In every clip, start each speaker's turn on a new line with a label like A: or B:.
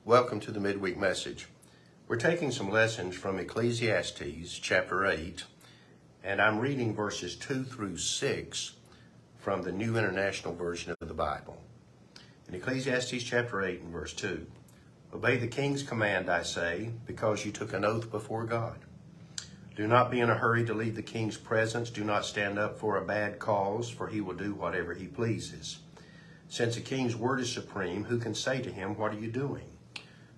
A: Welcome to the Midweek message. We're taking some lessons from Ecclesiastes chapter 8, and I'm reading verses 2 through 6 from the New International Version of the Bible. In Ecclesiastes chapter 8 and verse 2, obey the king's command, I say, because you took an oath before God. Do not be in a hurry to leave the king's presence. Do not stand up for a bad cause, for he will do whatever he pleases. Since the king's word is supreme, who can say to him, what are you doing?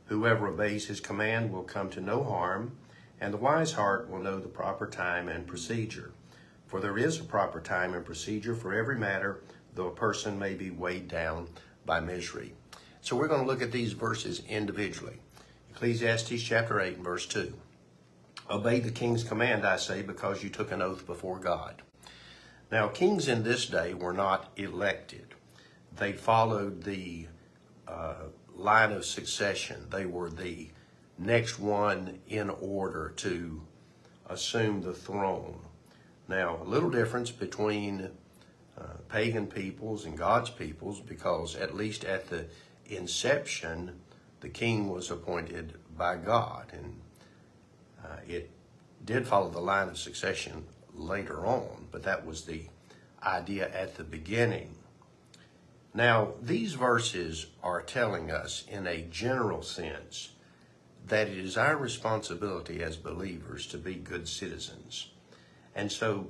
A: Whoever obeys his command will come to no harm, and the wise heart will know the proper time and procedure. For there is a proper time and procedure for every matter, though a person may be weighed down by misery. So we're going to look at these verses individually. Ecclesiastes chapter 8 and verse 2. Obey the king's command, I say, because you took an oath before God. Now, kings in this day were not elected. They followed the line of succession. They were the next one in order to assume the throne. Now, a little difference between pagan peoples and God's peoples, because at least at the inception, the king was appointed by God, and it did follow the line of succession later on, but that was the idea at the beginning. Now, these verses are telling us in a general sense that it is our responsibility as believers to be good citizens. And so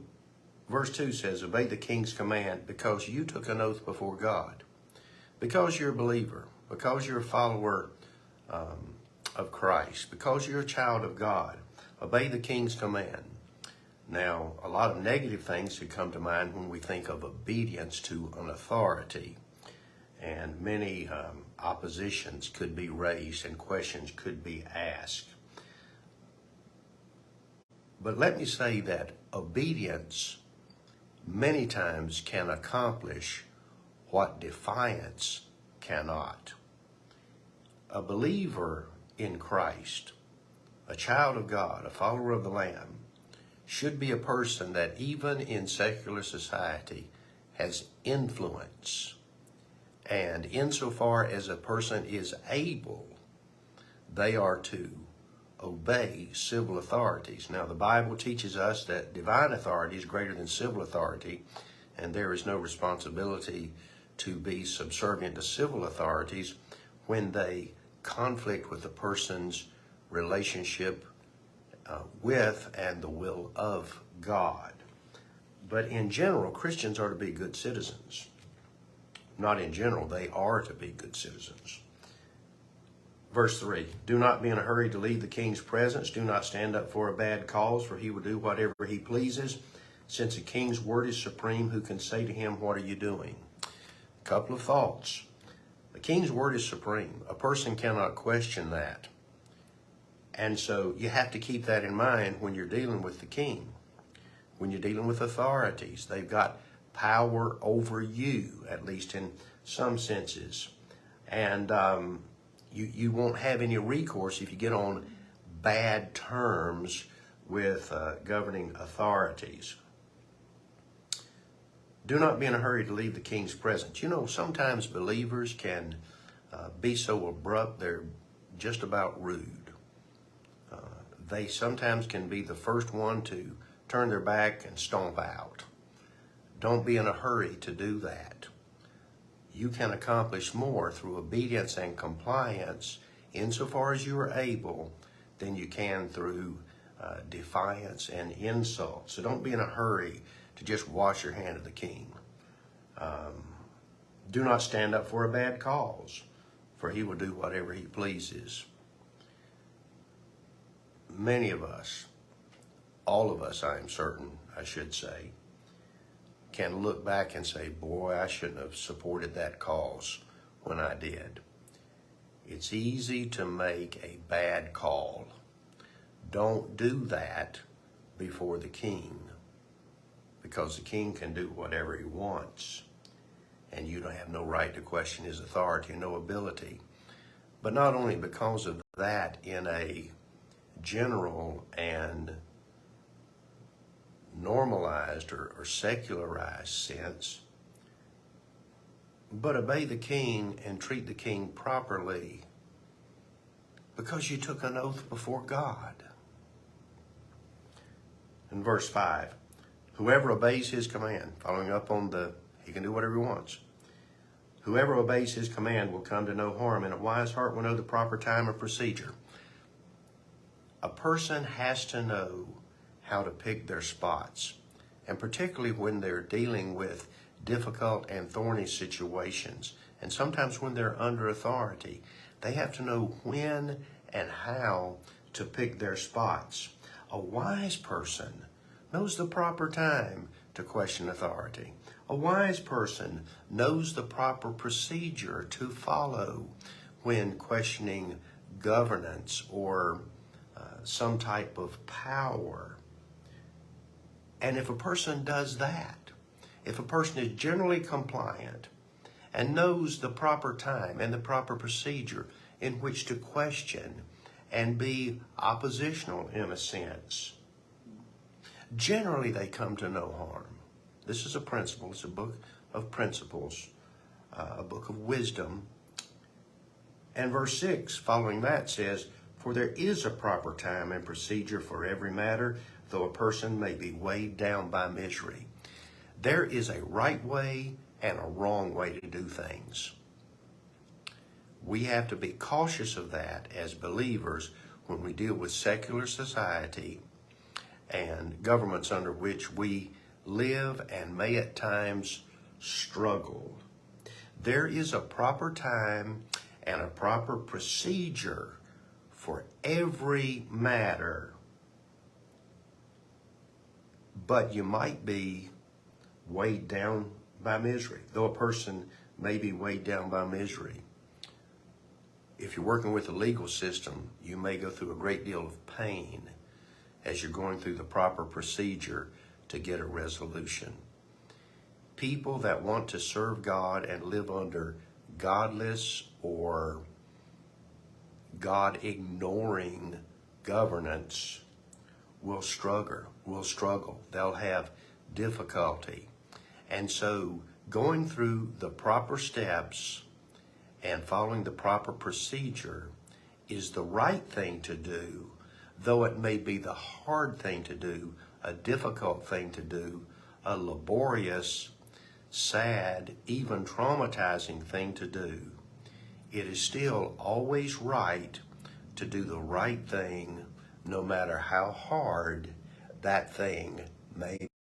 A: verse 2 says, obey the king's command because you took an oath before God. Because you're a believer, because you're a follower of Christ, because you're a child of God, obey the king's command. Now, a lot of negative things could come to mind when we think of obedience to an authority. And many oppositions could be raised and questions could be asked. But let me say that obedience many times can accomplish what defiance cannot. A believer in Christ, a child of God, a follower of the Lamb, should be a person that even in secular society has influence. And insofar as a person is able, they are to obey civil authorities. Now, the Bible teaches us that divine authority is greater than civil authority, and there is no responsibility to be subservient to civil authorities when they conflict with a person's relationship with and the will of God. But in general, Christians are to be good citizens. Not in general, they are to be good citizens. Verse 3, do not be in a hurry to leave the king's presence. Do not stand up for a bad cause, for he will do whatever he pleases. Since the king's word is supreme, who can say to him, what are you doing? A couple of thoughts. The king's word is supreme. A person cannot question that. And so you have to keep that in mind when you're dealing with the king. When you're dealing with authorities, they've got power over you, at least in some senses. And you won't have any recourse if you get on bad terms with governing authorities. Do not be in a hurry to leave the king's presence. You know, sometimes believers can be so abrupt, they're just about rude. They sometimes can be the first one to turn their back and stomp out. Don't be in a hurry to do that. You can accomplish more through obedience and compliance insofar as you are able than you can through defiance and insult. So don't be in a hurry to just wash your hand of the king. Do not stand up for a bad cause, for he will do whatever he pleases. Many of us, all of us, I am certain, I should say, can look back and say, boy, I shouldn't have supported that cause when I did. It's easy to make a bad call. Don't do that before the king, because the king can do whatever he wants, and you don't have no right to question his authority, no ability. But not only because of that in a general and normalized or secularized sense, but obey the king and treat the king properly because you took an oath before God. In verse 5, whoever obeys his command, following up on he can do whatever he wants. Whoever obeys his command will come to no harm, and a wise heart will know the proper time and procedure. A person has to know how to pick their spots, and particularly when they're dealing with difficult and thorny situations, and sometimes when they're under authority, they have to know when and how to pick their spots. A wise person knows the proper time to question authority. A wise person knows the proper procedure to follow when questioning governance or some type of power. And if a person does that, if a person is generally compliant and knows the proper time and the proper procedure in which to question and be oppositional in a sense, generally they come to no harm. This is a principle. It's a book of principles, a book of wisdom. And verse 6 following that says, for there is a proper time and procedure for every matter, though a person may be weighed down by misery. There is a right way and a wrong way to do things. We have to be cautious of that as believers when we deal with secular society and governments under which we live and may at times struggle. There is a proper time and a proper procedure for every matter, but you might be weighed down by misery, though a person may be weighed down by misery. If you're working with the legal system, you may go through a great deal of pain as you're going through the proper procedure to get a resolution. People that want to serve God and live under godless or God-ignoring governance will struggle. They'll have difficulty. And so going through the proper steps and following the proper procedure is the right thing to do, though it may be the hard thing to do, a difficult thing to do, a laborious, sad, even traumatizing thing to do. It is still always right to do the right thing, no matter how hard that thing may be.